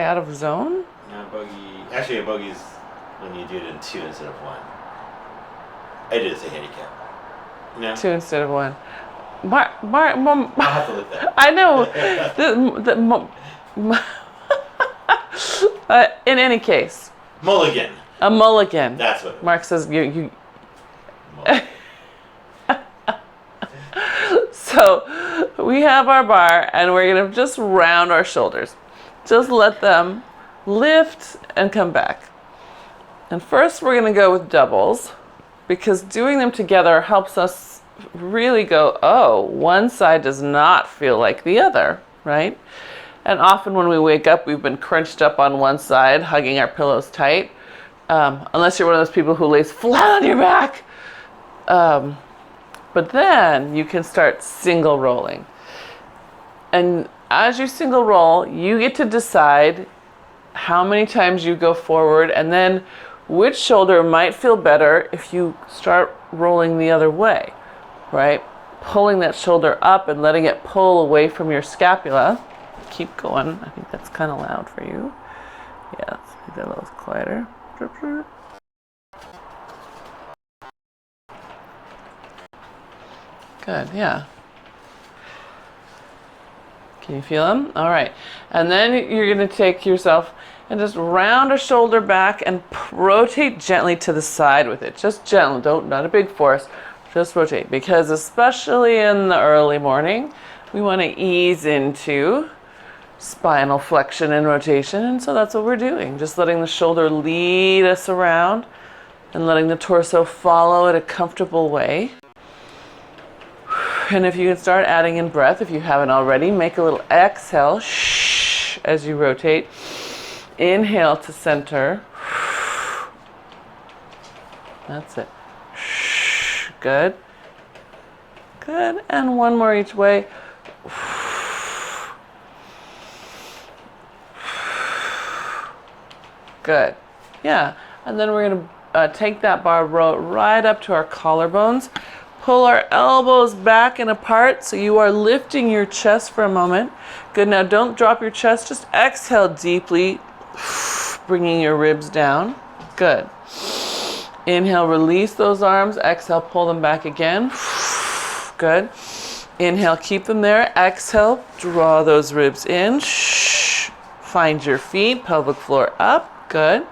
out of zone? No, bogey. Actually, a bogey is when you do it in 2 instead of 1. I did say handicap. No. 2 instead of 1. Mom, I'll have to look that up. I know. In any case. Mulligan. A mulligan. That's what it was. Mark says you. So we have our bar and we're going to just round our shoulders. Just let them lift and come back. And first we're going to go with doubles because doing them together helps us really go, oh, one side does not feel like the other, right? And often when we wake up, we've been crunched up on one side, hugging our pillows tight. Unless you're one of those people who lays flat on your back. But then you can start single rolling. And as you single roll, you get to decide how many times you go forward and then which shoulder might feel better if you start rolling the other way, right? Pulling that shoulder up and letting it pull away from your scapula. Keep going. I think that's kind of loud for you. Yeah, let's make that a little quieter. Good, yeah. Can you feel them? All right. And then you're going to take yourself and just round a shoulder back and rotate gently to the side with it. Just gently, not a big force, just rotate. Because especially in the early morning, we want to ease into spinal flexion and rotation. And so that's what we're doing. Just letting the shoulder lead us around and letting the torso follow in a comfortable way. And if you can start adding in breath, if you haven't already, make a little exhale as you rotate. Inhale to center. That's it. Good. Good. And one more each way. Good. Yeah. And then we're going to take that bar right up to our collarbones. Pull our elbows back and apart so you are lifting your chest for a moment. Good, now don't drop your chest, just exhale deeply, bringing your ribs down. Good. Inhale, release those arms. Exhale, pull them back again. Good. Inhale, keep them there. Exhale, draw those ribs in. Find your feet, pelvic floor up. Good.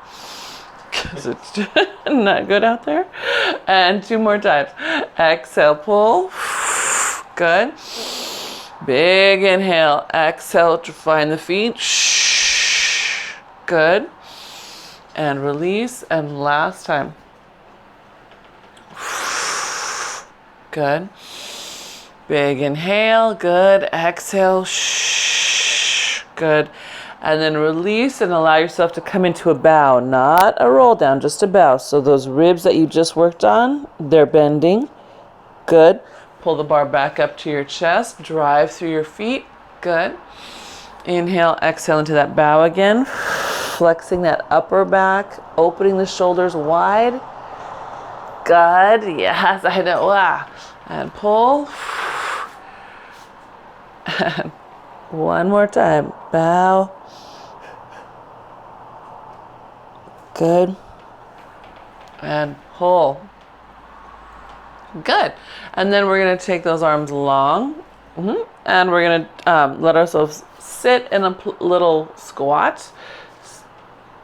Because it's not good out there. And 2 more times. Exhale, pull. Good. Big inhale. Exhale to find the feet. Good. And release. And last time. Good. Big inhale. Good. Exhale. Good. And then release and allow yourself to come into a bow, not a roll down, just a bow. So those ribs that you just worked on, they're bending. Good. Pull the bar back up to your chest. Drive through your feet. Good. Inhale, exhale into that bow again. Flexing that upper back, opening the shoulders wide. Good. Yes, I know. Wow. And pull. And one more time. Bow. Good. And pull. Good. And then we're going to take those arms long. And we're going to let ourselves sit in a little squat.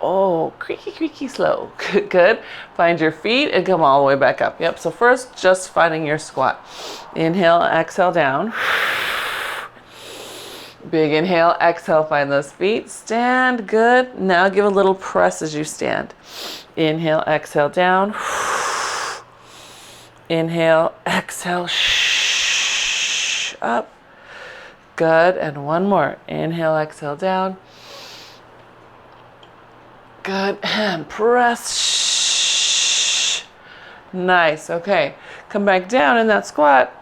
Oh, creaky, creaky, slow. Good. Find your feet and come all the way back up. Yep. So first, just finding your squat. Inhale, exhale down. Big inhale, exhale, find those feet. Stand, good. Now give a little press as you stand. Inhale, exhale, down. Inhale, exhale, up. Good, and one more. Inhale, exhale, down. Good, and press. Nice, okay. Come back down in that squat.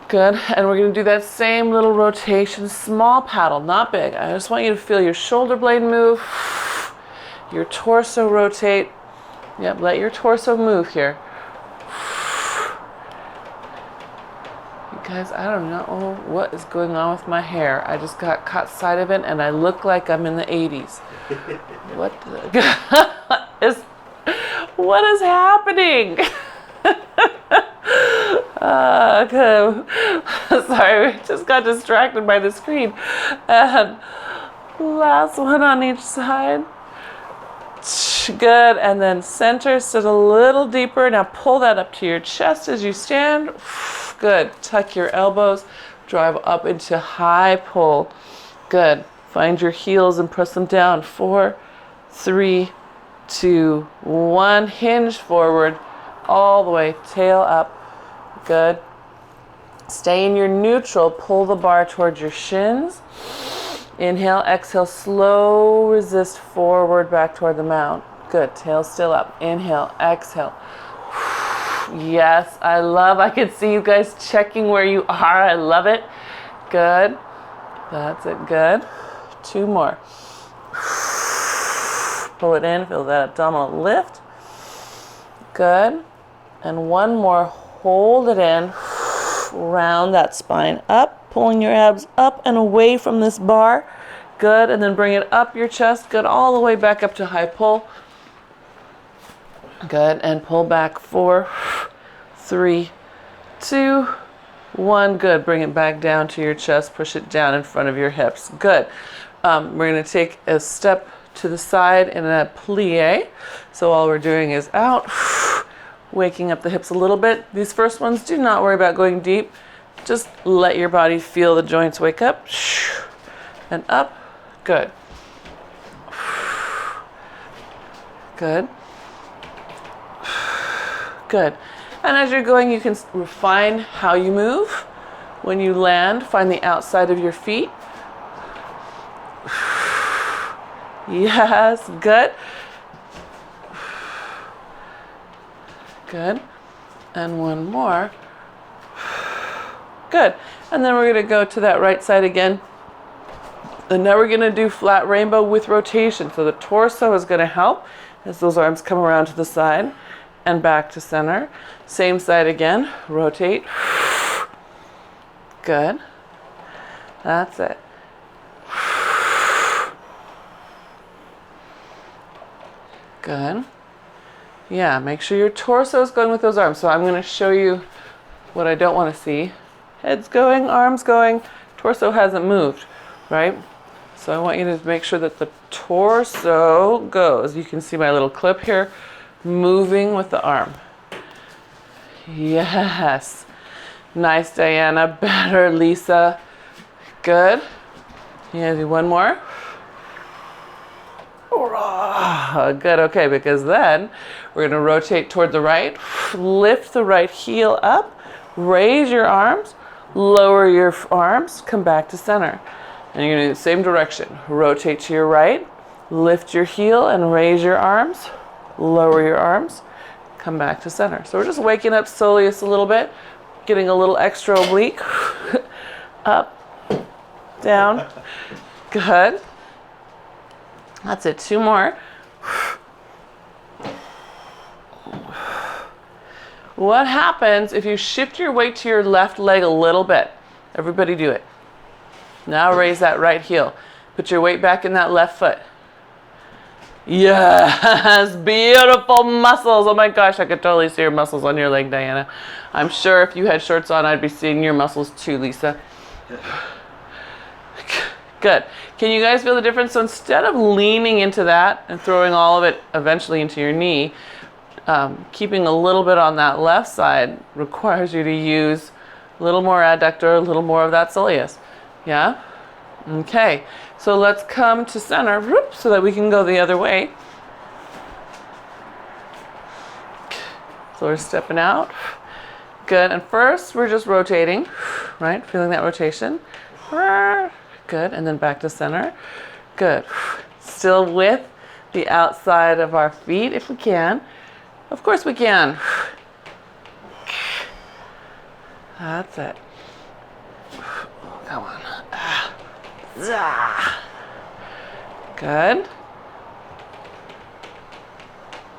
Good, and we're going to do that same little rotation, small paddle, not big. I just want you to feel your shoulder blade move, your torso rotate. Yep, let your torso move here. You Guys, I don't know what is going on with my hair. I just got caught sight of it and I look like I'm in the 80s. What what is happening? Okay. Sorry, we just got distracted by the screen. And last one on each side. Good, and then center, sit a little deeper. Now pull that up to your chest as you stand. Good, tuck your elbows, drive up into high pull. Good, find your heels and press them down. 4, 3, 2, 1. Hinge forward, all the way, tail up. Good. Stay in your neutral, pull the bar towards your shins. Inhale, exhale, slow resist forward back toward the mount. Good, tail still up. Inhale, exhale. Yes, I can see you guys checking where you are. I love it. Good. That's it, good. 2 more. Pull it in, feel that abdominal lift. Good. And 1 more, hold it in. Round that spine up, pulling your abs up and away from this bar. Good, and then bring it up your chest. Good, all the way back up to high pull. Good, and pull back. 4, 3, 2, 1. Good, bring it back down to your chest. Push it down in front of your hips. Good. We're going to take a step to the side in a plie. So all we're doing is out, waking up the hips a little bit. These first ones, do not worry about going deep. Just let your body feel the joints wake up. And up. Good. Good. Good. And as you're going, you can refine how you move. When you land, find the outside of your feet. Yes, good. Good. And 1 more. Good. And then we're going to go to that right side again. And now we're going to do flat rainbow with rotation. So the torso is going to help as those arms come around to the side and back to center. Same side again. Rotate. Good. That's it. Good. Yeah, make sure your torso is going with those arms. So I'm going to show you what I don't want to see. Head's going, arms going, torso hasn't moved, right? So I want you to make sure that the torso goes. You can see my little clip here, moving with the arm. Yes. Nice, Diana. Better, Lisa. Good. Yeah, do 1 more. Good, okay, because then we're going to rotate toward the right, lift the right heel up, raise your arms, lower your arms, come back to center. And you're going to do the same direction. Rotate to your right, lift your heel and raise your arms, lower your arms, come back to center. So we're just waking up slowly just a little bit, getting a little extra oblique. Up, down, good. That's it, 2 more. What happens if you shift your weight to your left leg a little bit? Everybody do it. Now raise that right heel. Put your weight back in that left foot. Yes, beautiful muscles. Oh my gosh, I could totally see your muscles on your leg, Diana. I'm sure if you had shorts on, I'd be seeing your muscles too, Lisa. Good. Can you guys feel the difference? So instead of leaning into that and throwing all of it eventually into your knee, keeping a little bit on that left side requires you to use a little more adductor, a little more of that soleus. Yeah? Okay. So let's come to center so that we can go the other way. So we're stepping out. Good. And first we're just rotating, right? Feeling that rotation. Good. And then back to center. Good. Still with the outside of our feet if we can. Of course we can. That's it. Come on. Good.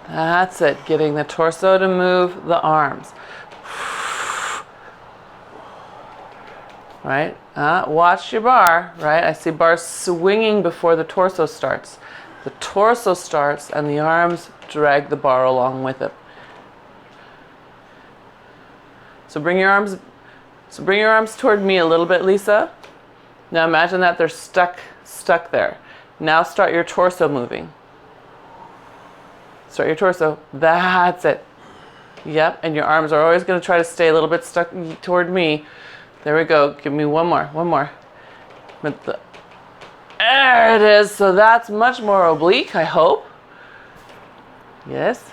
That's it. Getting the torso to move the arms. right? Watch your bar, right? I see bar swinging before the torso starts. The torso starts and the arms drag the bar along with it. So bring your arms toward me a little bit, Lisa. Now imagine that they're stuck there. Now start your torso moving. Start your torso. That's it. Yep, and your arms are always going to try to stay a little bit stuck toward me. There we go. Give me one more. There it is. So that's much more oblique, I hope. Yes.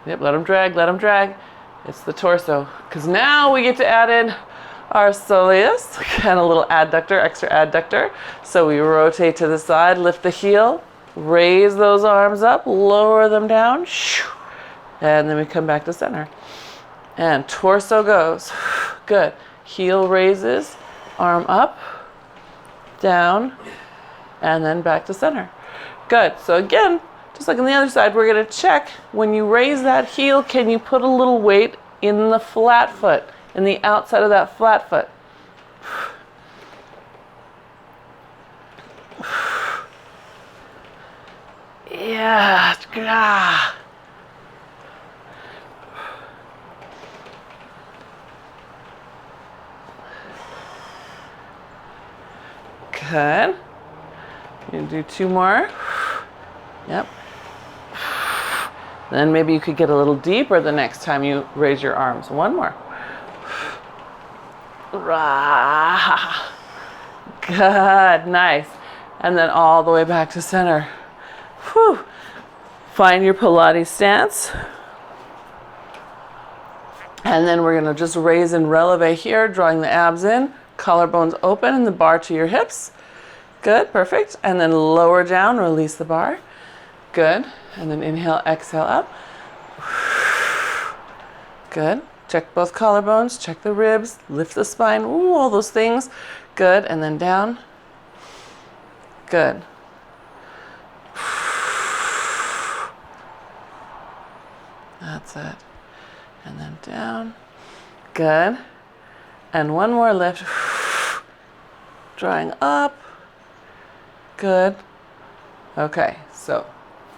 Yep, let them drag. It's the torso. Because now we get to add in our soleus and a little adductor, extra adductor. So we rotate to the side, lift the heel, raise those arms up, lower them down, and then we come back to center. And torso goes. Good. Heel raises, arm up, down, and then back to center. Good. So again, just like on the other side, we're going to check when you raise that heel, can you put a little weight in the flat foot, in the outside of that flat foot? Yeah. Good. You do 2 more. Yep. Then maybe you could get a little deeper the next time you raise your arms. 1 more. Good. Nice. And then all the way back to center. Whew. Find your Pilates stance. And then we're going to just raise and releve here, drawing the abs in, collarbones open, and the bar to your hips. Good, perfect. And then lower down, release the bar. Good. And then inhale, exhale up. Good. Check both collarbones, check the ribs, lift the spine, ooh, all those things. Good. And then down. Good. That's it. And then down. Good. And 1 more lift. Drawing up. Good. Okay, so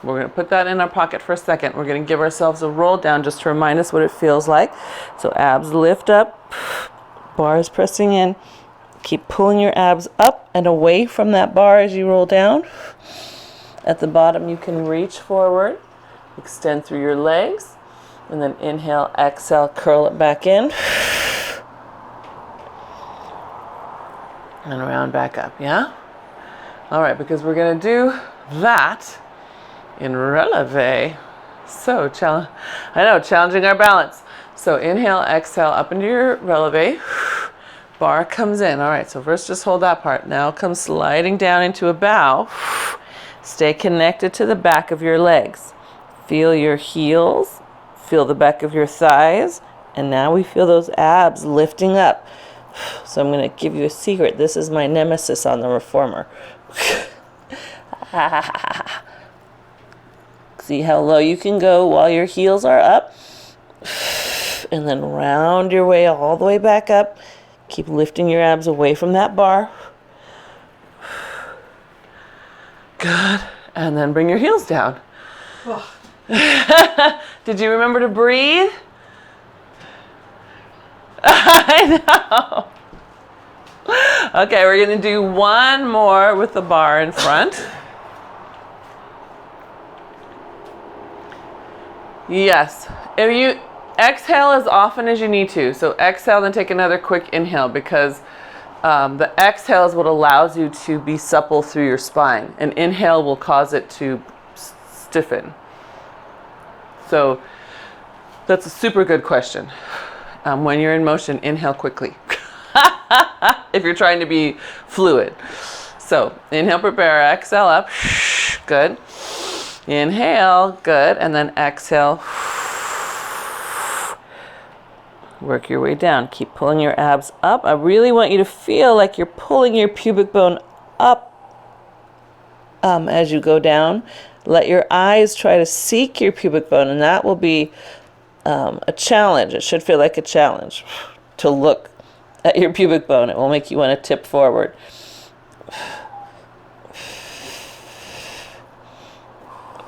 we're going to put that in our pocket for a second. We're going to give ourselves a roll down just to remind us what it feels like. So abs lift up, bars pressing in. Keep pulling your abs up and away from that bar as you roll down. At the bottom, you can reach forward, extend through your legs, and then inhale, exhale, curl it back in. And round back up, yeah? All right, because we're going to do that in releve. So, challenging our balance. So, inhale, exhale, up into your releve. Bar comes in. All right, so first just hold that part. Now come sliding down into a bow. Stay connected to the back of your legs. Feel your heels. Feel the back of your thighs. And now we feel those abs lifting up. So I'm going to give you a secret. This is my nemesis on the reformer. See how low you can go while your heels are up. And then round your way all the way back up. Keep lifting your abs away from that bar. Good. And then bring your heels down. Did you remember to breathe? I know. Okay, we're going to do 1 more with the bar in front. Yes. If you exhale as often as you need to. So exhale, then take another quick inhale, because the exhale is what allows you to be supple through your spine. An inhale will cause it to stiffen. So that's a super good question. When you're in motion, inhale quickly. If you're trying to be fluid. So inhale, prepare, exhale up. Good. Inhale, good. And then exhale. Work your way down. Keep pulling your abs up. I really want you to feel like you're pulling your pubic bone up as you go down. Let your eyes try to seek your pubic bone, and that will be a challenge. It should feel like a challenge to look at your pubic bone. It will make you want to tip forward.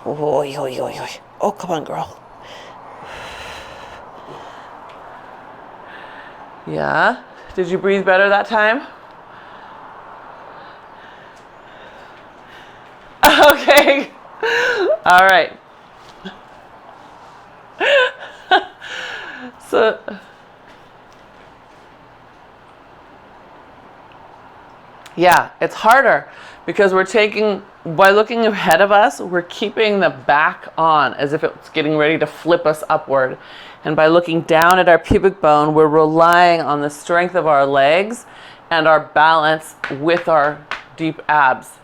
Oy, oy, oy, oy. Oh, come on, girl. Yeah. Did you breathe better that time? Okay. All right. So, yeah, it's harder because by looking ahead of us, we're keeping the back on as if it's getting ready to flip us upward. And by looking down at our pubic bone, we're relying on the strength of our legs and our balance with our deep abs.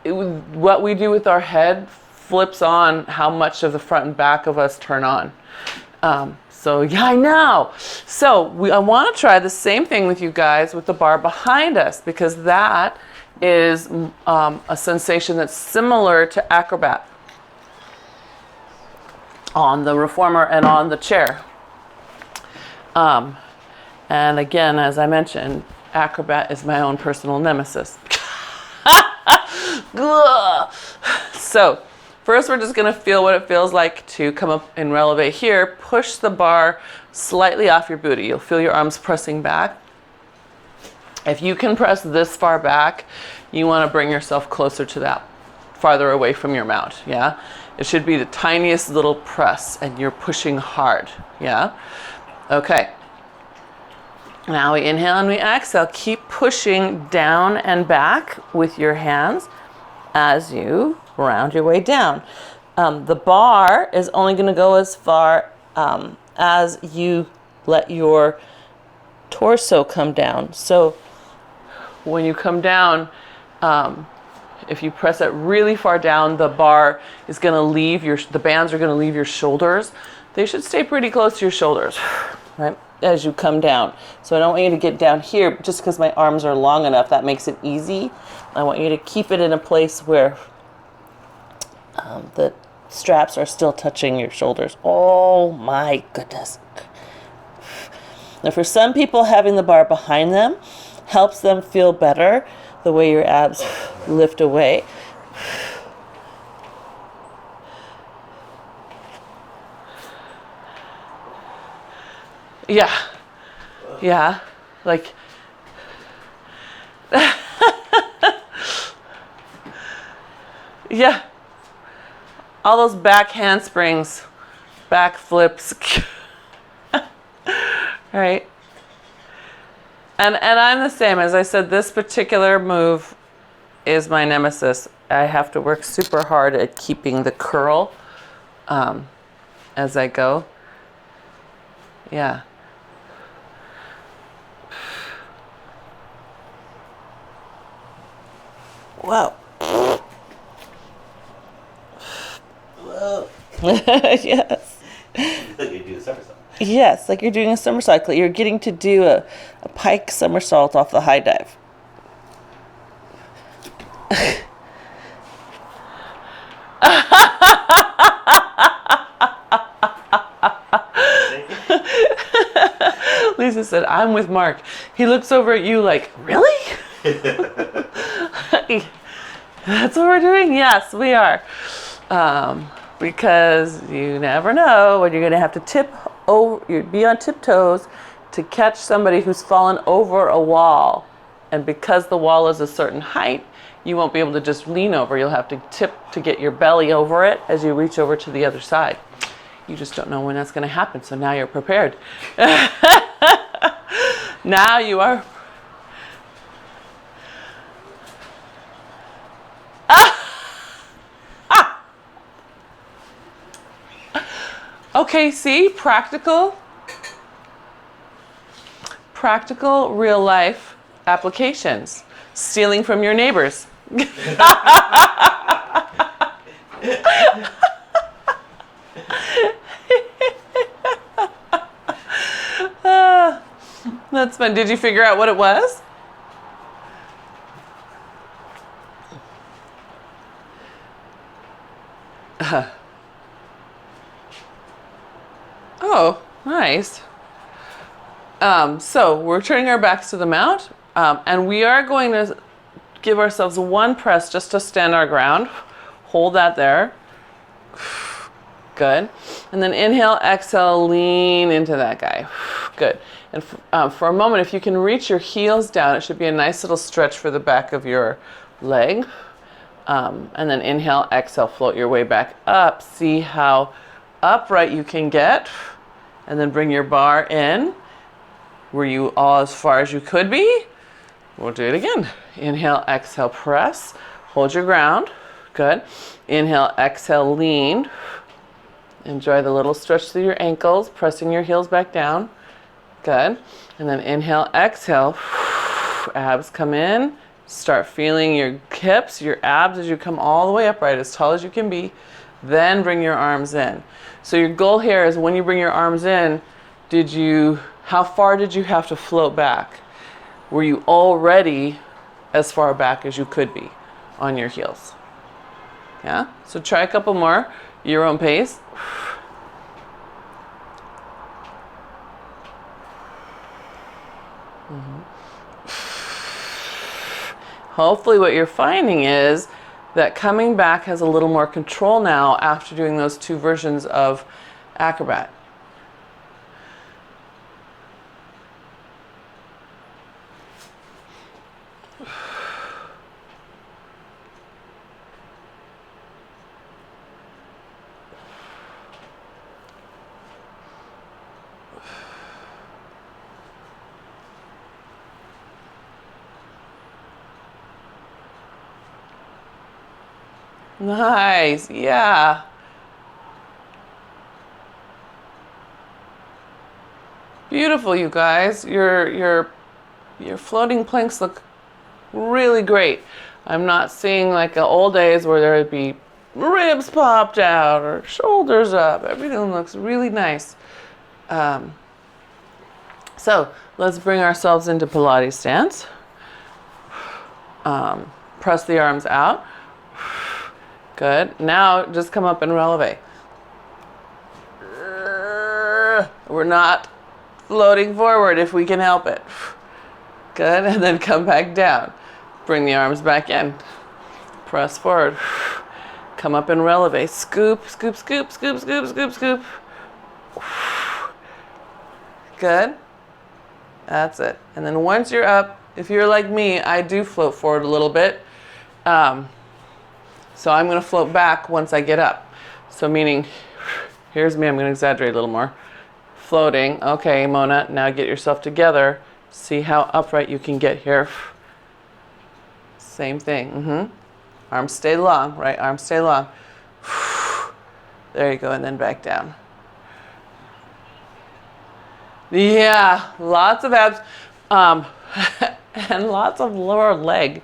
What we do with our head flips on how much of the front and back of us turn on. So yeah, I know. So I want to try the same thing with you guys with the bar behind us, because that is a sensation that's similar to acrobat on the reformer and on the chair. And again, as I mentioned, acrobat is my own personal nemesis. So first, we're just going to feel what it feels like to come up and releve here. Push the bar slightly off your booty. You'll feel your arms pressing back. If you can press this far back, you want to bring yourself closer to that, farther away from your mount. Yeah, it should be the tiniest little press, and you're pushing hard. Yeah, okay. Now we inhale and we exhale. Keep pushing down and back with your hands as you round your way down. The bar is only going to go as far as you let your torso come down. So when you come down, if you press it really far down, the bar is going to leave the bands are going to leave your shoulders. They should stay pretty close to your shoulders, right, as you come down. So I don't want you to get down here just because my arms are long enough. That makes it easy. I want you to keep it in a place where the straps are still touching your shoulders. Oh my goodness. Now for some people, having the bar behind them helps them feel better, the way your abs lift away. Yeah. Yeah. Like, yeah. All those back handsprings, back flips. Right? And I'm the same. As I said, this particular move is my nemesis. I have to work super hard at keeping the curl as I go. Yeah. Wow. Whoa. Yes. Like you do a somersault. Yes, like you're doing a somersault. You're getting to do a pike somersault off the high dive. Lisa said, I'm with Mark. He looks over at you like, really? That's what we're doing? Yes, we are. Because you never know when you're going to have to be on tiptoes to catch somebody who's fallen over a wall. And because the wall is a certain height, you won't be able to just lean over. You'll have to tip to get your belly over it as you reach over to the other side. You just don't know when that's going to happen, so now you're prepared. Now you are. Okay, see, practical real life applications. Stealing from your neighbors. That's fun. Did you figure out what it was? Oh, nice. So we're turning our backs to the mat, and we are going to give ourselves one press just to stand our ground. Hold that there. Good. And then inhale, exhale, lean into that guy. Good. And for a moment, if you can reach your heels down, it should be a nice little stretch for the back of your leg. And then inhale, exhale, float your way back up. See how upright you can get. And then bring your bar in. Were you all as far as you could be? We'll do it again. Inhale, exhale, press. Hold your ground. Good. Inhale, exhale, lean. Enjoy the little stretch through your ankles, pressing your heels back down. Good. And then inhale, exhale. Abs come in. Start feeling your hips, your abs as you come all the way upright, as tall as you can be. Then bring your arms in. So your goal here is when you bring your arms in, how far did you have to float back? Were you already as far back as you could be on your heels? Yeah? So try a couple more, your own pace. Hopefully what you're finding is that coming back has a little more control now after doing those two versions of acrobat. Nice, yeah. Beautiful, you guys. Your floating planks look really great. I'm not seeing like the old days where there would be ribs popped out or shoulders up. Everything looks really nice. So let's bring ourselves into Pilates stance. Press the arms out. Good. Now just come up and releve. We're not floating forward if we can help it. Good. And then come back down. Bring the arms back in. Press forward. Come up and releve. Scoop, scoop, scoop, scoop, scoop, scoop, scoop. Good. That's it. And then once you're up, if you're like me, I do float forward a little bit. So I'm going to float back once I get up. So meaning, here's me, I'm going to exaggerate a little more. Floating. Okay, Mona, now get yourself together. See how upright you can get here. Same thing. Arms stay long, right? Arms stay long. There you go, and then back down. Yeah, lots of abs. And lots of lower leg.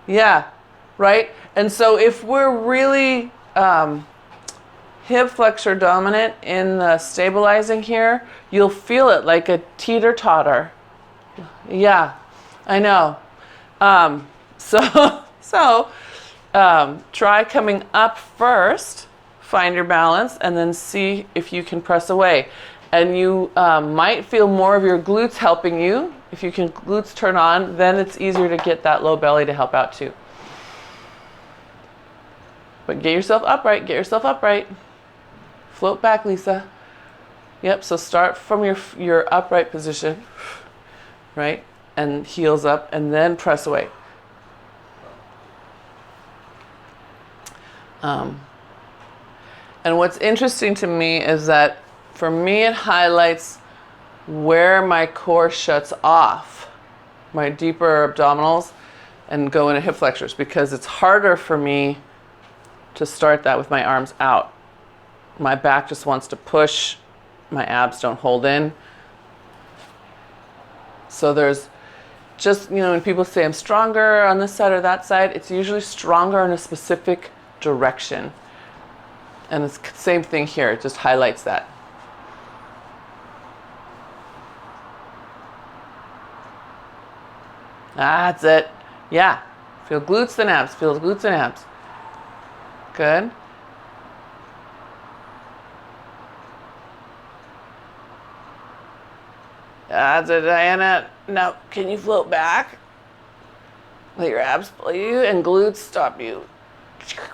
Yeah, right? And so if we're really hip flexor dominant in the stabilizing here, you'll feel it like a teeter-totter. Yeah, I know. So try coming up first, find your balance, and then see if you can press away. And you might feel more of your glutes helping you. If you can glutes turn on, then it's easier to get that low belly to help out too. But get yourself upright, get yourself upright. Float back, Lisa. Yep, so start from your upright position, right? And heels up, and then press away. And what's interesting to me is that for me it highlights where my core shuts off, my deeper abdominals, and go into hip flexors, because it's harder for me to start that with my arms out. My back just wants to push, my abs don't hold in. So there's just, when people say I'm stronger on this side or that side, it's usually stronger in a specific direction. And it's the same thing here, it just highlights that. That's it. Yeah. Feel glutes and abs. Feel glutes and abs. Good. That's it, Diana. Now, can you float back? Let your abs pull you and glutes stop you.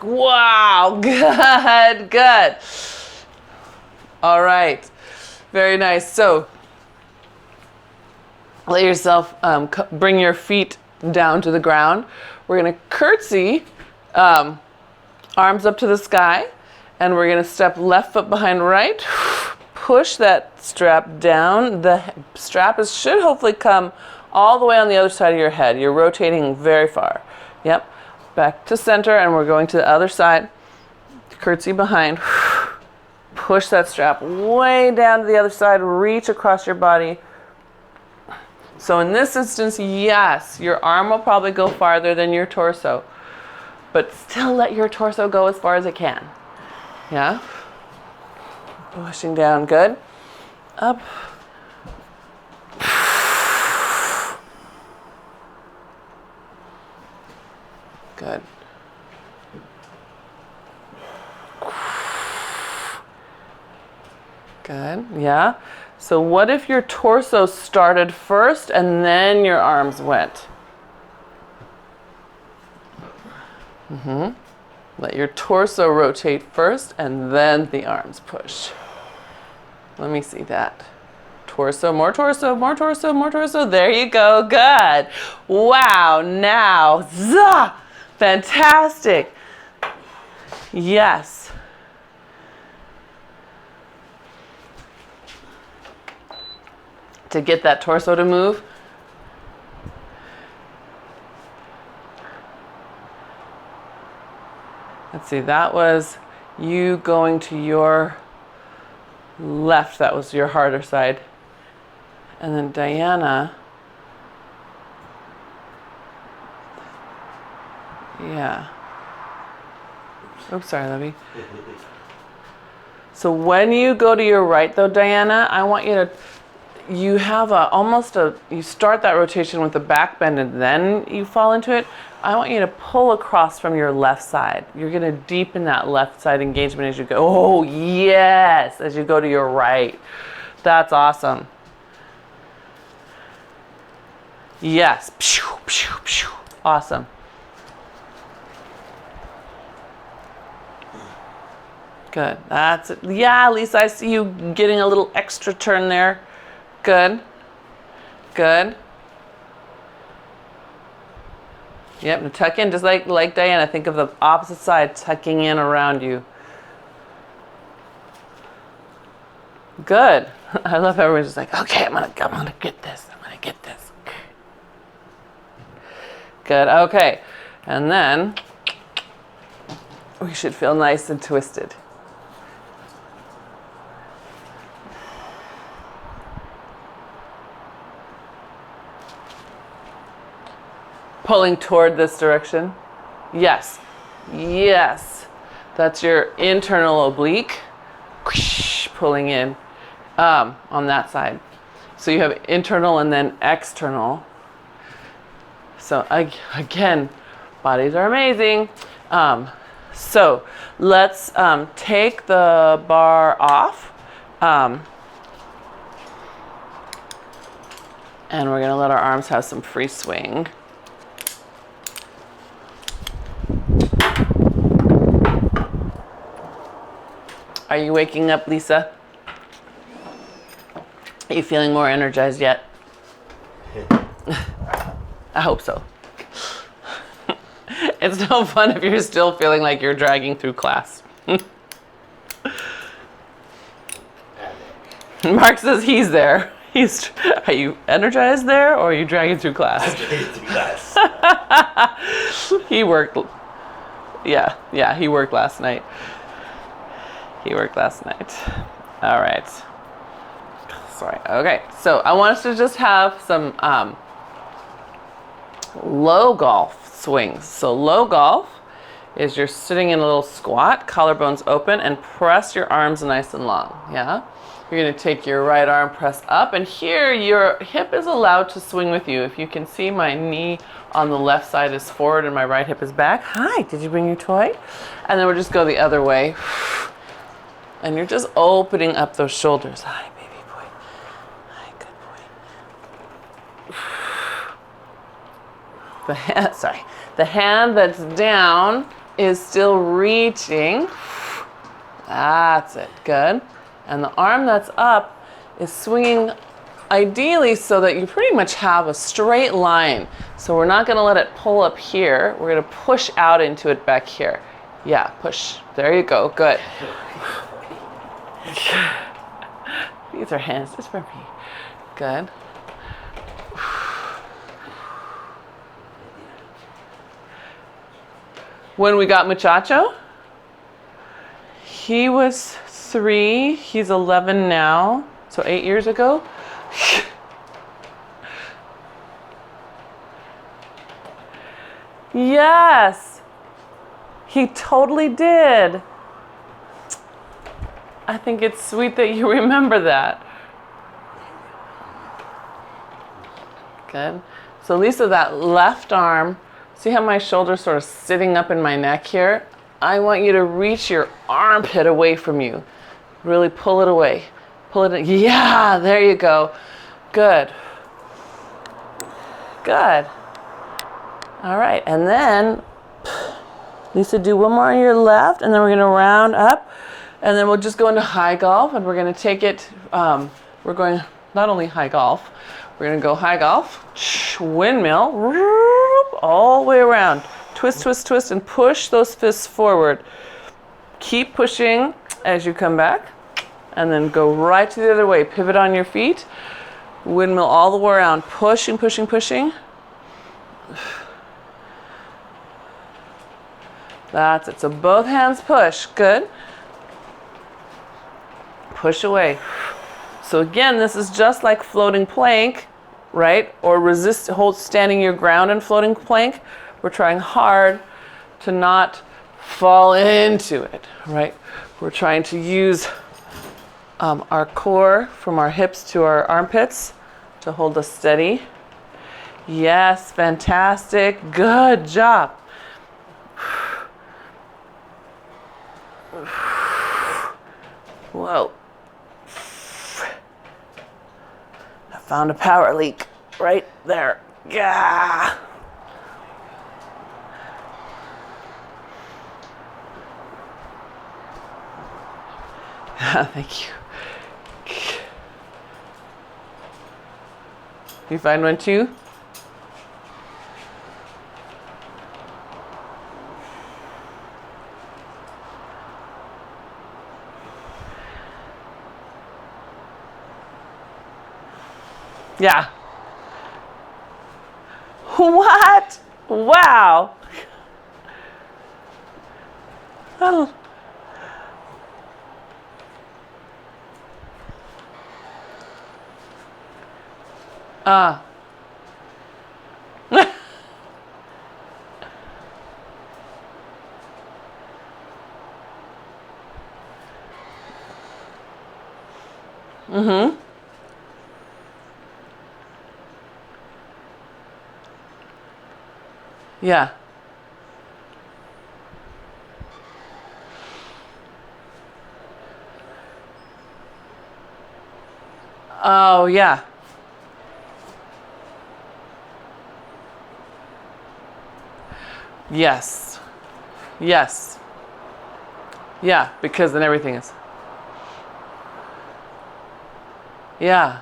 Wow, good, good. All right, very nice. So, let yourself bring your feet down to the ground. We're gonna curtsy, arms up to the sky, and we're gonna step left foot behind right. Push that strap down. The strap should hopefully come all the way on the other side of your head. You're rotating very far. Yep. Back to center, and we're going to the other side. Curtsy behind. Push that strap way down to the other side. Reach across your body. So in this instance, yes, your arm will probably go farther than your torso, but still let your torso go as far as it can. Yeah? Pushing down, good. Up. Good. Good, yeah. So what if your torso started first and then your arms went? Let your torso rotate first and then the arms push. Let me see that. Torso, more torso, more torso, more torso. There you go, good. Wow, now, zah! Fantastic. Yes. To get that torso to move. Let's see, that was you going to your left. That was your harder side. And then Diana. Yeah. Oops, sorry, Libby. So when you go to your right though, Diana, I want you to, you have you start that rotation with the back bend and then you fall into it. I want you to pull across from your left side. You're gonna deepen that left side engagement as you go. Oh yes, as you go to your right. That's awesome. Yes, awesome. Good, that's it. Yeah, Lisa, I see you getting a little extra turn there. Good, good. Yep, and tuck in, just like Diana, think of the opposite side, tucking in around you. Good. I love how everyone's just like, okay, I'm gonna get this, I'm gonna get this. Good, okay. And then, we should feel nice and twisted. Pulling toward this direction. Yes. Yes. That's your internal oblique. Pulling in on that side. So you have internal and then external. So again, bodies are amazing. So let's take the bar off. And we're gonna let our arms have some free swing. Are you waking up, Lisa? Are you feeling more energized yet? I hope so. It's no fun if you're still feeling like you're dragging through class. Mark says he's there. Are you energized there or are you dragging through class? I'm dragging through class. He worked. Yeah, he worked last night. All right. Sorry. Okay. So I want us to just have some low golf swings. So low golf is you're sitting in a little squat, collarbones open, and press your arms nice and long. Yeah. You're going to take your right arm, press up, and here your hip is allowed to swing with you. If you can see, my knee on the left side is forward and my right hip is back. Hi, did you bring your toy? And then we'll just go the other way. And you're just opening up those shoulders. Hi, baby boy. Hi, good boy. The hand that's down is still reaching. That's it, good. And the arm that's up is swinging ideally so that you pretty much have a straight line. So we're not gonna let it pull up here. We're gonna push out into it back here. Yeah, push. There you go, good. These are hands just for me. Good. When we got Muchacho, he was 3, he's 11 now, so 8 years ago. Yes, he totally did. I think it's sweet that you remember that. Good. So Lisa, that left arm, see how my shoulder's sort of sitting up in my neck here? I want you to reach your armpit away from you. Really pull it away. Pull it in. Yeah, there you go. Good. Good. All right, and then Lisa, do one more on your left, and then we're gonna round up, and then we'll just go into high golf, and we're gonna take it, we're going not only high golf, we're gonna go high golf, windmill, all the way around. Twist, twist, twist, and push those fists forward. Keep pushing as you come back, and then go right to the other way. Pivot on your feet, windmill all the way around, pushing, pushing, pushing. That's it. So both hands push. Good. Push away. So again, this is just like floating plank, right? Or standing your ground in floating plank. We're trying hard to not fall into it, right? We're trying to use our core from our hips to our armpits to hold us steady. Yes, fantastic. Good job. Whoa. I found a power leak right there. Yeah. Thank you. You find one too? Yeah. What? Wow. Oh. Mm-hmm. Yeah. Oh, yeah. Yes. Yes. Yeah, because then everything is. Yeah.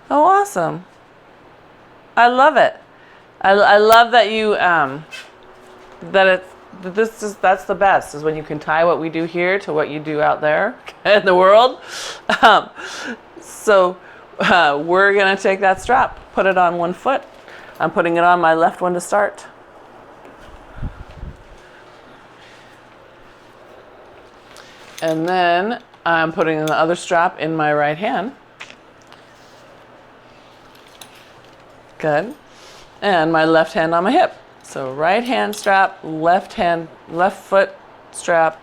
Oh, awesome. I love it. I love that you, that's the best, is when you can tie what we do here to what you do out there in the world. So we're gonna take that strap, put it on one foot. I'm putting it on my left one to start. And then I'm putting the other strap in my right hand. Good. And my left hand on my hip. So right hand strap, left foot strap,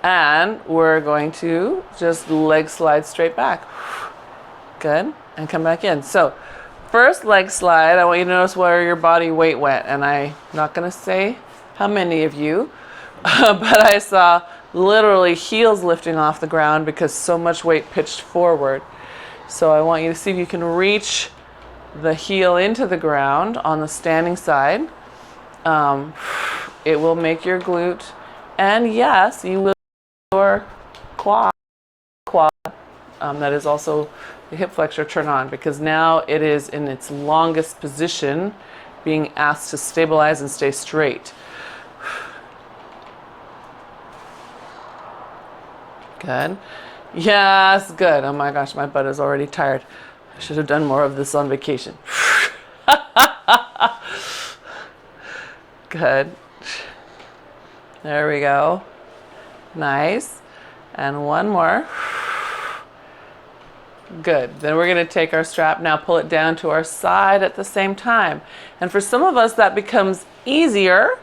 and we're going to just leg slide straight back. Good. And come back in. So first leg slide, I want you to notice where your body weight went. And I'm not going to say how many of you, but I saw literally heels lifting off the ground because so much weight pitched forward. So I want you to see if you can reach the heel into the ground on the standing side. It will make your glute, and yes, you will your quad. That is also the hip flexor turn on, because now it is in its longest position, being asked to stabilize and stay straight. Good. Yes, good. Oh my gosh, my butt is already tired. I should have done more of this on vacation. Good. There we go. Nice. And one more. Good. Then we're going to take our strap, now pull it down to our side at the same time. And for some of us that becomes easier,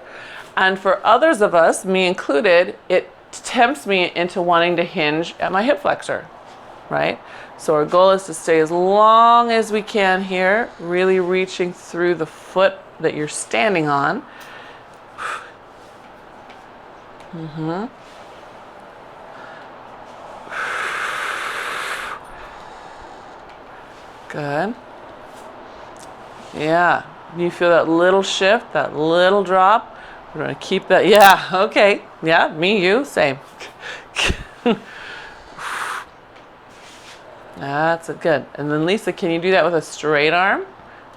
and for others of us, me included, it tempts me into wanting to hinge at my hip flexor, right? So our goal is to stay as long as we can here, really reaching through the foot that you're standing on. Good. Yeah. You feel that little shift, that little drop. We're going to keep that. Yeah. Okay. Yeah. Me, you, same. That's it. Good. And then Lisa, can you do that with a straight arm?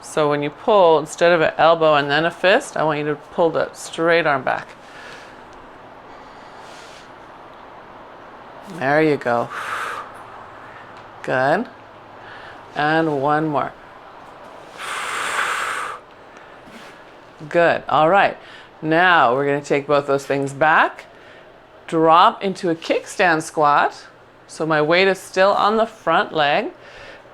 So when you pull, instead of an elbow and then a fist, I want you to pull the straight arm back. There you go. Good. And one more. Good. All right. Now we're going to take both those things back, drop into a kickstand squat. So my weight is still on the front leg.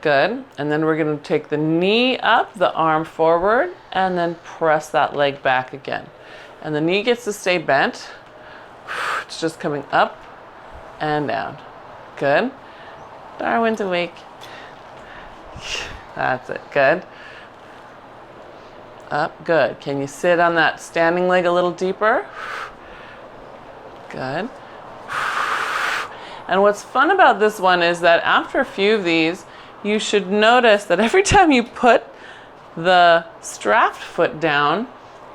Good. And then we're going to take the knee up, the arm forward, and then press that leg back again. And the knee gets to stay bent. It's just coming up and down. Good. Darwin's awake. That's it. Good. Up. Good. Can you sit on that standing leg a little deeper? Good. And what's fun about this one is that after a few of these, you should notice that every time you put the strapped foot down,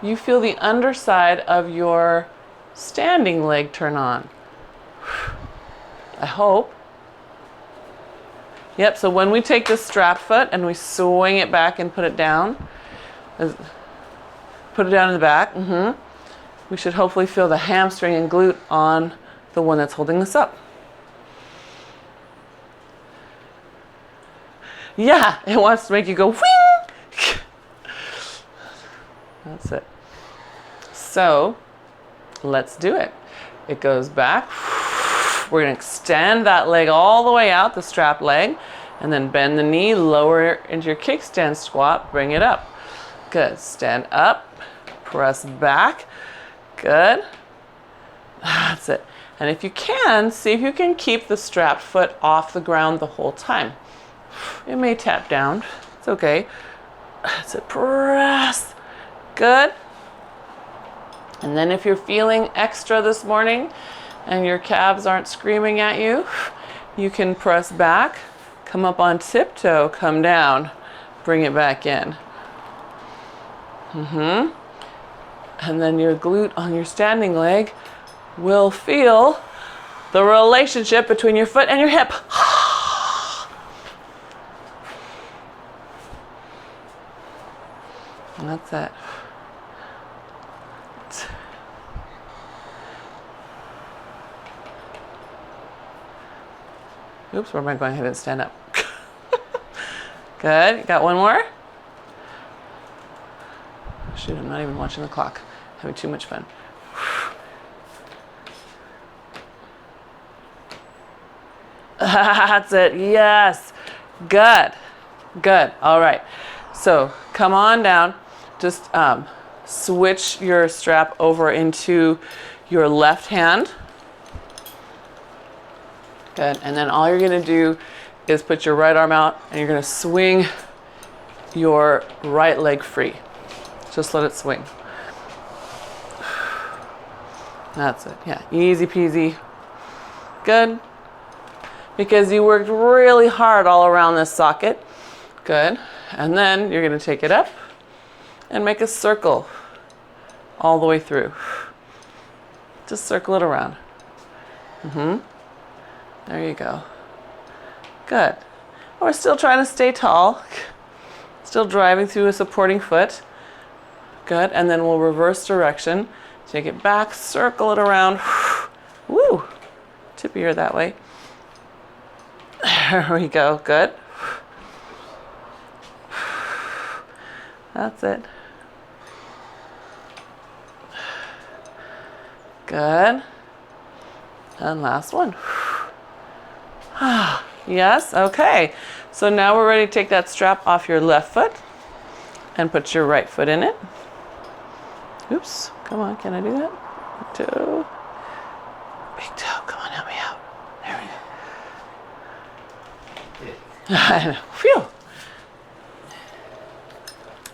you feel the underside of your standing leg turn on. I hope. Yep, so when we take this strap foot and we swing it back and put it down in the back, we should hopefully feel the hamstring and glute on the one that's holding this up. Yeah, it wants to make you go wing. That's it. So let's do it. It goes back. We're going to extend that leg all the way out, the strap leg, and then bend the knee, lower into your kickstand squat, bring it up. Good. Stand up, press back. Good. That's it. And if you can, see if you can keep the strapped foot off the ground the whole time. It may tap down. It's okay. That's it. Press. Good. And then if you're feeling extra this morning and your calves aren't screaming at you, you can press back, come up on tiptoe, come down, bring it back in. And then your glute on your standing leg will feel the relationship between your foot and your hip. And that's it. Oops, where am I going? I didn't stand up. Good. You got one more? Shoot, I'm not even watching the clock. Having too much fun. That's it. Yes. Good. Good. All right. So come on down. Just switch your strap over into your left hand. Good. And then all you're going to do is put your right arm out and you're going to swing your right leg free. Just let it swing. That's it. Yeah. Easy peasy. Good. Because you worked really hard all around this socket. Good. And then you're going to take it up and make a circle all the way through. Just circle it around. There you go. Good. We're still trying to stay tall. Still driving through a supporting foot. Good. And then we'll reverse direction. Take it back, circle it around. Woo! Tippier that way. There we go. Good. That's it. Good. And last one. Yes, okay. So now we're ready to take that strap off your left foot and put your right foot in it. Oops, come on, can I do that? Big toe. Big toe, come on, help me out. There we go. I know, phew.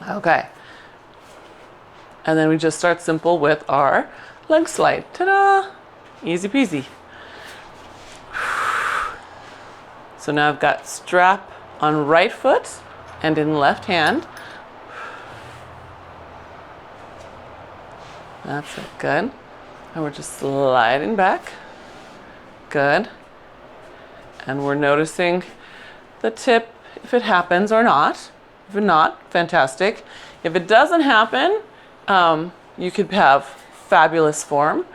Okay. And then we just start simple with our leg slide. Ta-da! Easy peasy. So now I've got strap on right foot and in left hand. That's it, good. And we're just sliding back. Good. And we're noticing the tip, if it happens or not. If not, fantastic. If it doesn't happen, you could have fabulous form,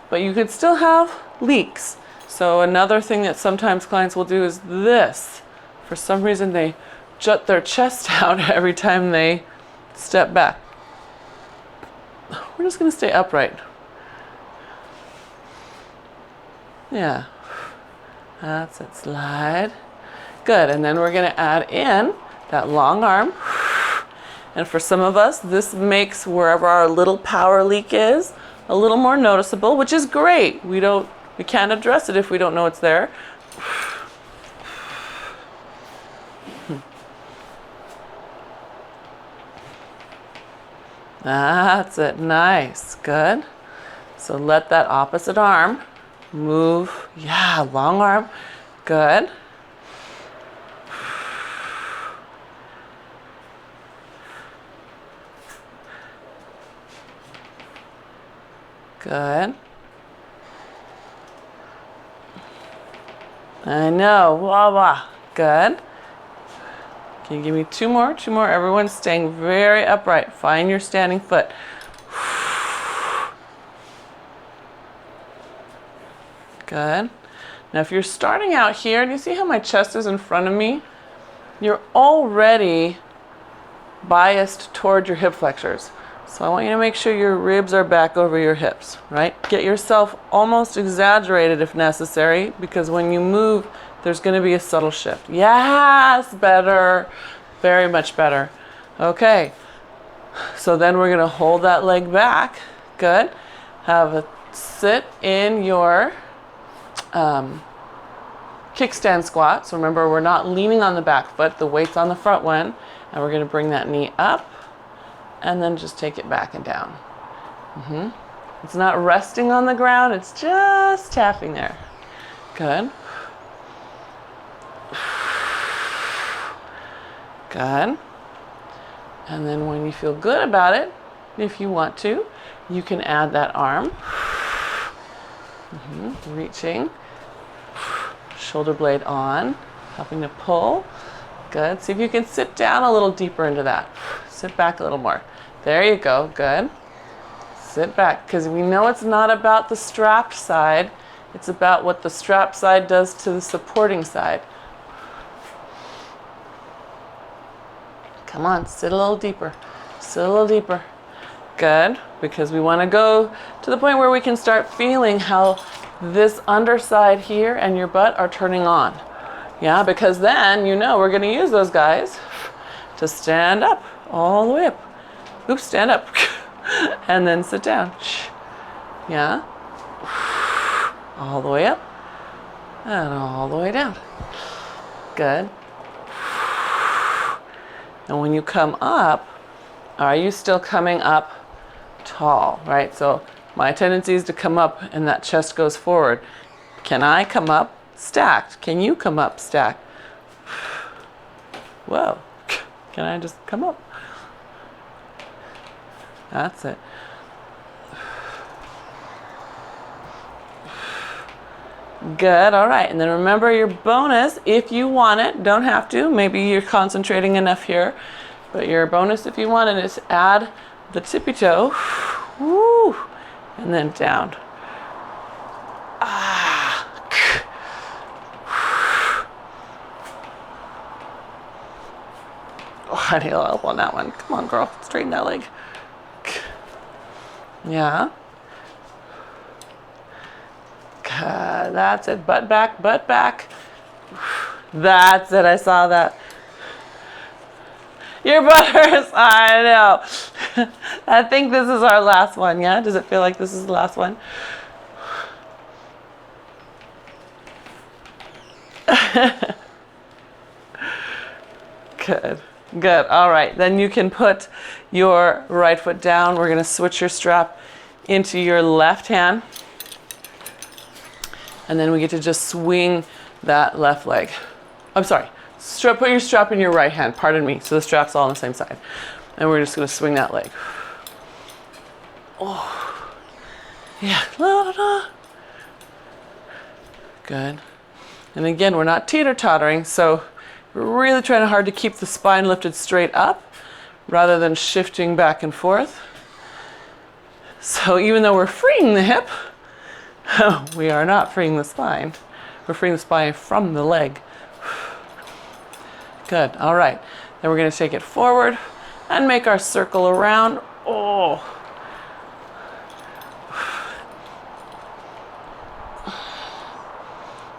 but you could still have leaks. So another thing that sometimes clients will do is this. For some reason, they jut their chest out every time they step back. We're just going to stay upright. Yeah. That's it. Slide. Good. And then we're going to add in that long arm. And for some of us, this makes wherever our little power leak is a little more noticeable, which is great. We can't address it if we don't know it's there. That's it. Nice. Good. So let that opposite arm move. Yeah, long arm. Good. Good. I know. Wah wah. Good. Can you give me two more? Two more. Everyone's staying very upright. Find your standing foot. Good. Now if you're starting out here, do you see how my chest is in front of me? You're already biased toward your hip flexors. So I want you to make sure your ribs are back over your hips, right? Get yourself almost exaggerated if necessary, because when you move, there's going to be a subtle shift. Yes, better. Very much better. Okay. So then we're going to hold that leg back. Good. Have a sit in your kickstand squat. So remember, we're not leaning on the back foot. The weight's on the front one. And we're going to bring that knee up and then just take it back and down. It's not resting on the ground. It's just tapping there. Good. Good. And then when you feel good about it, if you want to, you can add that arm. Reaching. Shoulder blade on. Helping to pull. Good. See if you can sit down a little deeper into that. Sit back a little more. There you go. Good. Sit back, because we know it's not about the strapped side. It's about what the strapped side does to the supporting side. Come on, sit a little deeper. Sit a little deeper. Good, because we want to go to the point where we can start feeling how this underside here and your butt are turning on. Yeah, because then you know we're going to use those guys to stand up all the way up. Oops, stand up. And then sit down. Yeah. All the way up and all the way down. Good. And when you come up, are you still coming up tall, right? So my tendency is to come up and that chest goes forward. Can I come up stacked? Can you come up stacked? Whoa. Can I just come up? That's it. Good, all right. And then remember your bonus, if you want it, don't have to, maybe you're concentrating enough here, but your bonus if you want it is add the tippy toe, woo, and then down. Ah. Oh, I need a help on that one. Come on, girl, straighten that leg. Yeah. That's it. Butt back, butt back. That's it. I saw that. Your butt hurts. I know. I think this is our last one. Yeah? Does it feel like this is the last one? Good. Good. All right. Then you can put your right foot down. We're going to switch your strap into your left hand. And then we get to just swing that left leg. I'm sorry. Put your strap in your right hand. Pardon me. So the strap's all on the same side. And we're just going to swing that leg. Oh. Yeah. Good. And again, we're not teeter-tottering, so we're really trying hard to keep the spine lifted straight up rather than shifting back and forth. So even though we're freeing the hip, we are not freeing the spine. We're freeing the spine from the leg. Good. All right. Then we're going to take it forward and make our circle around. Oh.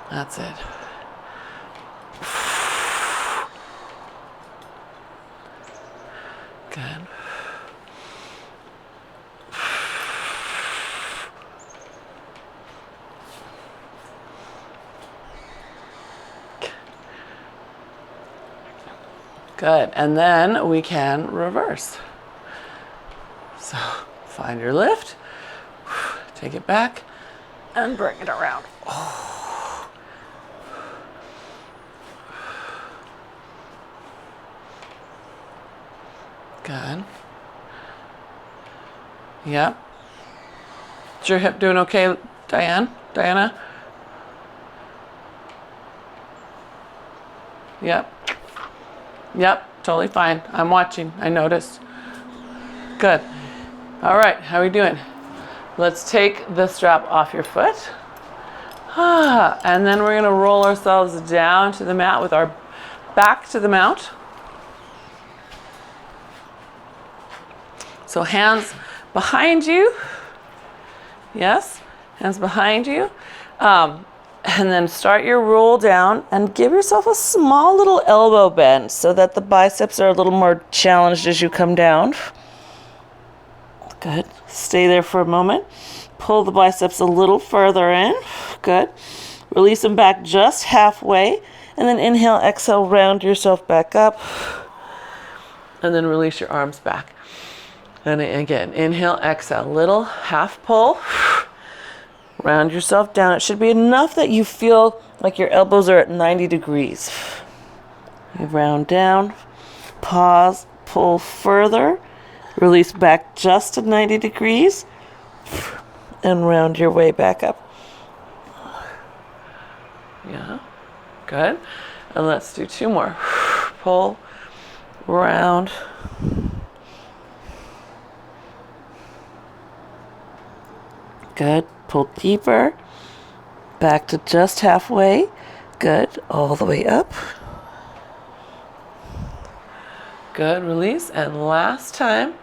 That's it. Good. Good, and then we can reverse. So find your lift, take it back, and bring it around. Oh. Good. Yep. Is your hip doing okay, Diana? Yep. Yep, totally fine. I'm watching. I noticed. Good. All right, how are we doing? Let's take the strap off your foot. And then we're going to roll ourselves down to the mat with our back to the mount. So hands behind you. Yes, hands behind you. And then start your roll down and give yourself a small little elbow bend so that the biceps are a little more challenged as you come down. Good. Stay there for a moment. Pull the biceps a little further in. Good. Release them back just halfway. And then inhale, exhale, round yourself back up. And then release your arms back. And again, inhale, exhale, little half pull. Round yourself down. It should be enough that you feel like your elbows are at 90 degrees. You round down, pause, pull further, release back just to 90 degrees, and round your way back up. Yeah, good. And let's do two more. Pull, round. Good. Pull deeper, back to just halfway. Good. All the way up. Good. Release. And last time.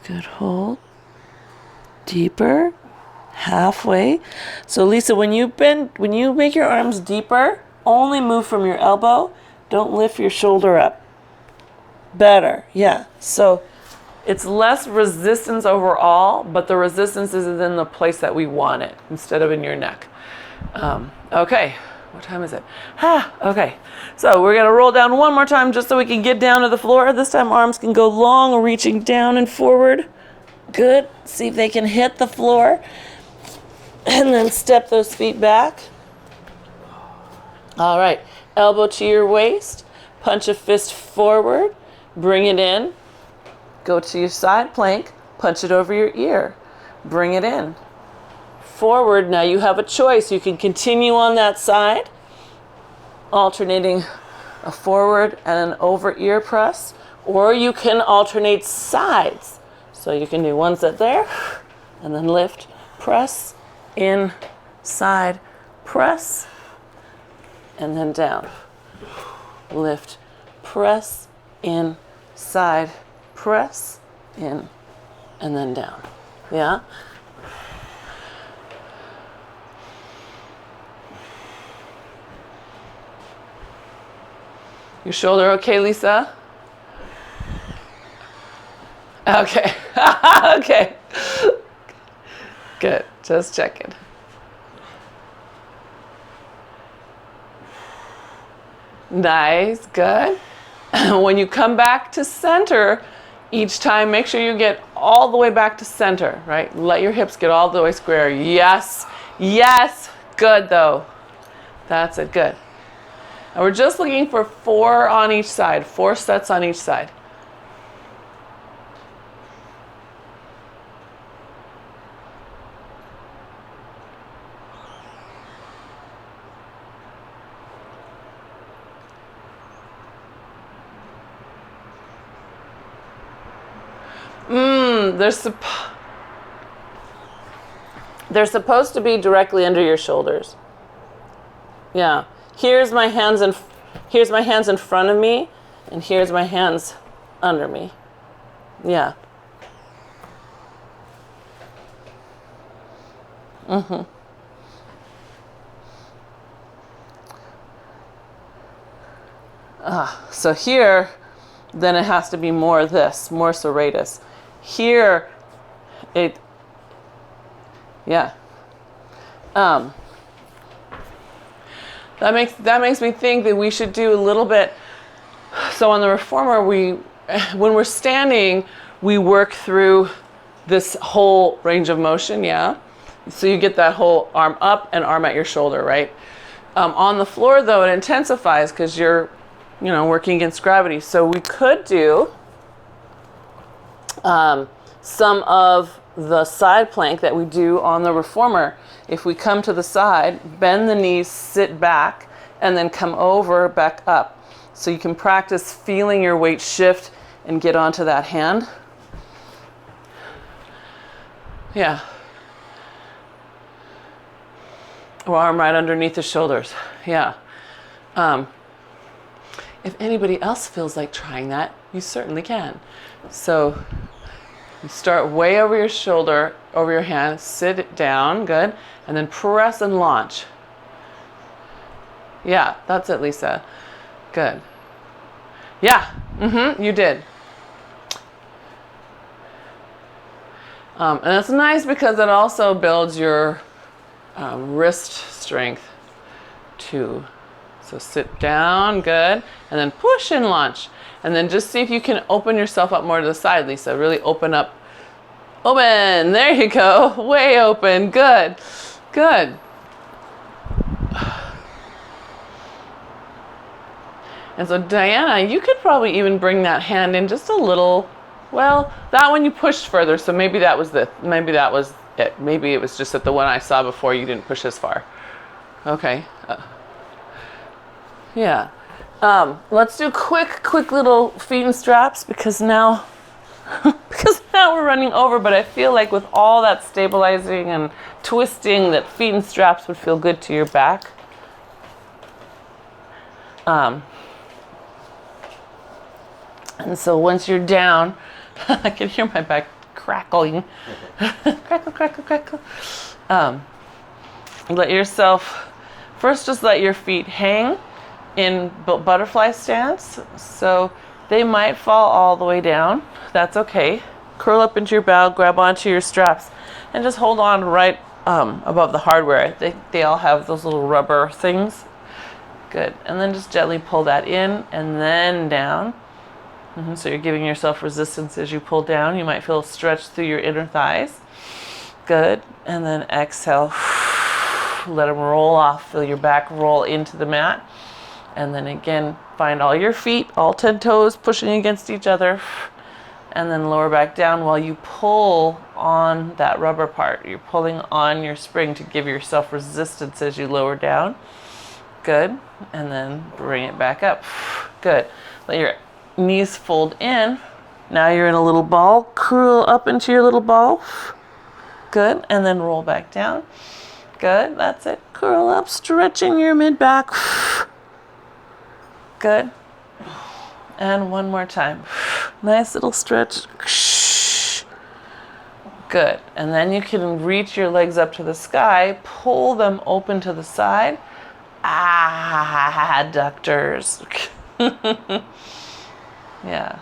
Good. Hold. Deeper. Halfway. So Lisa, when you make your arms deeper, only move from your elbow. Don't lift your shoulder up. Better, yeah. So it's less resistance overall, but the resistance is in the place that we want it instead of in your neck. Okay, What time is it? Okay. So we're gonna roll down one more time just so we can get down to the floor. This time arms can go long, reaching down and forward. Good. See if they can hit the floor. And then step those feet back. All right. Elbow to your waist. Punch a fist forward. Bring it in. Go to your side plank. Punch it over your ear. Bring it in. Forward. Now you have a choice. You can continue on that side, alternating a forward and an over ear press, or you can alternate sides. So you can do one set there, and then lift, press, in, side, press, and then down. Lift, press, in, side, press, in, and then down. Yeah? Your shoulder okay, Lisa? Okay. Okay. Good. Just checking. Nice. Good. When you come back to center, each time make sure you get all the way back to center, right? Let your hips get all the way square. Yes. Yes. Good though. That's it. Good. And we're just looking for 4 on each side, 4 sets on each side. They're supposed to be directly under your shoulders. Yeah. Here's my hands in front of me, and here's my hands under me. Yeah. So here, then it has to be more this, more serratus. Here, yeah. That makes me think that we should do a little bit. So on the reformer, when we're standing, we work through this whole range of motion, yeah? So you get that whole arm up and arm at your shoulder, right? On the floor, though, it intensifies because you're, working against gravity. So we could do some of the side plank that we do on the reformer. If we come to the side, bend the knees, sit back, and then come over, back up. So you can practice feeling your weight shift and get onto that hand. Yeah. Or arm right underneath the shoulders. Yeah. If anybody else feels like trying that, you certainly can. So you start way over your shoulder, over your hand, sit it down, good, and then press and launch. Yeah, that's it, Lisa. Good. Yeah, you did. And that's nice because it also builds your wrist strength too. So sit down, good, and then push and launch. And then just see if you can open yourself up more to the side, Lisa. Really open up. Open, there you go, way open, good, good. And so Diana, you could probably even bring that hand in just a little. Well, that one you pushed further, so maybe that was it. Maybe it was just that the one I saw before you didn't push as far. Okay. Yeah. Let's do quick little feet and straps because now we're running over, but I feel like with all that stabilizing and twisting that feet and straps would feel good to your back. And so once you're down, I can hear my back crackling. Crackle, crackle, crackle. Let yourself, first just let your feet hang in butterfly stance. So they might fall all the way down. That's okay. Curl up into your bow, grab onto your straps, and just hold on right above the hardware. They all have those little rubber things. Good. And then just gently pull that in and then down. So you're giving yourself resistance as you pull down. You might feel a stretch through your inner thighs. Good. And then exhale. Let them roll off. Feel your back roll into the mat. And then again, find all your feet, all 10 toes pushing against each other. And then lower back down while you pull on that rubber part. You're pulling on your spring to give yourself resistance as you lower down. Good. And then bring it back up. Good. Let your knees fold in. Now you're in a little ball. Curl up into your little ball. Good. And then roll back down. Good. That's it. Curl up, stretching your mid back. Good. And one more time. Nice little stretch. Good. And then you can reach your legs up to the sky, pull them open to the side. Adductors. Yeah.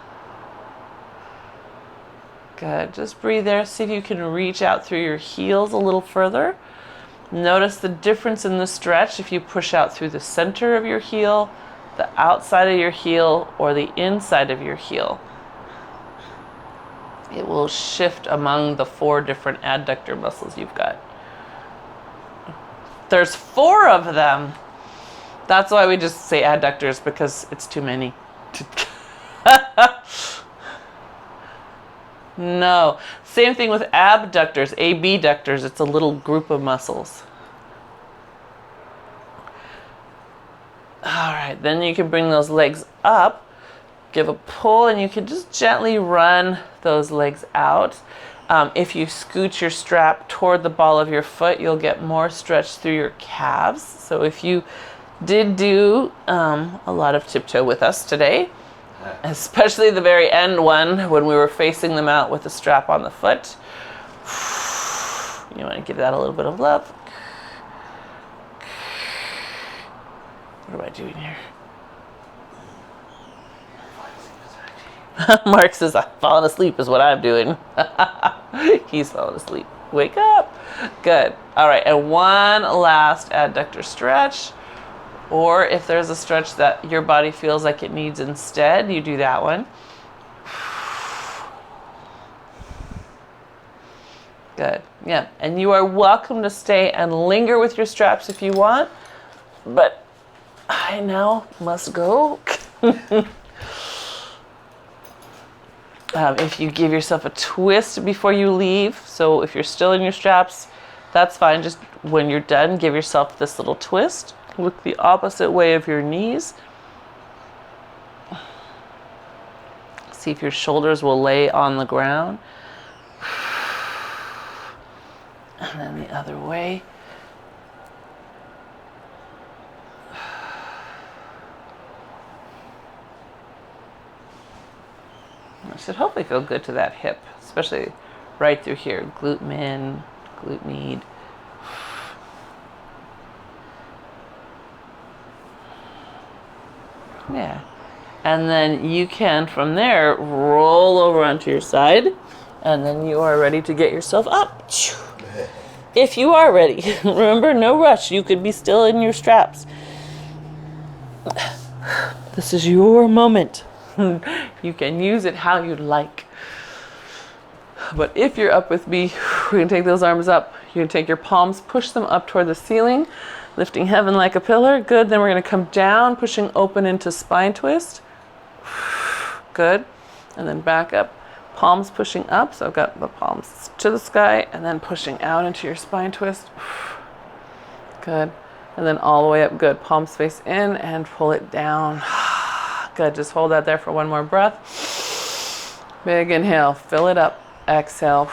Good. Just breathe there. See if you can reach out through your heels a little further. Notice the difference in the stretch if you push out through the center of your heel, the outside of your heel, or the inside of your heel. It will shift among the 4 different adductor muscles you've got. There's 4 of them. That's why we just say adductors, because it's too many. No. Same thing with abductors, abductors. It's a little group of muscles. All right, then you can bring those legs up, give a pull, and you can just gently run those legs out. If you scoot your strap toward the ball of your foot, you'll get more stretch through your calves. So if you did do a lot of tiptoe with us today, especially the very end one when we were facing them out with the strap on the foot, you want to give that a little bit of love. What am I doing here? Mark says, I'm falling asleep is what I'm doing. He's falling asleep. Wake up. Good. All right, and one last adductor stretch. Or if there's a stretch that your body feels like it needs instead, you do that one. Good. Yeah. And you are welcome to stay and linger with your straps if you want. But I now must go. If you give yourself a twist before you leave, so if you're still in your straps, that's fine. Just when you're done, give yourself this little twist. Look the opposite way of your knees. See if your shoulders will lay on the ground. And then the other way. It should hopefully feel good to that hip, especially right through here. Glute min, glute med. Yeah. And then you can, from there, roll over onto your side, and then you are ready to get yourself up. If you are ready. Remember, no rush. You could be still in your straps. This is your moment. You can use it how you'd like. But if you're up with me, we're going to take those arms up. You're going to take your palms, push them up toward the ceiling, lifting heaven like a pillar. Good. Then we're going to come down, pushing open into spine twist. Good. And then back up. Palms pushing up. So I've got the palms to the sky and then pushing out into your spine twist. Good. And then all the way up. Good. Palms face in and pull it down. Good. Just hold that there for one more breath. Big inhale. Fill it up. Exhale.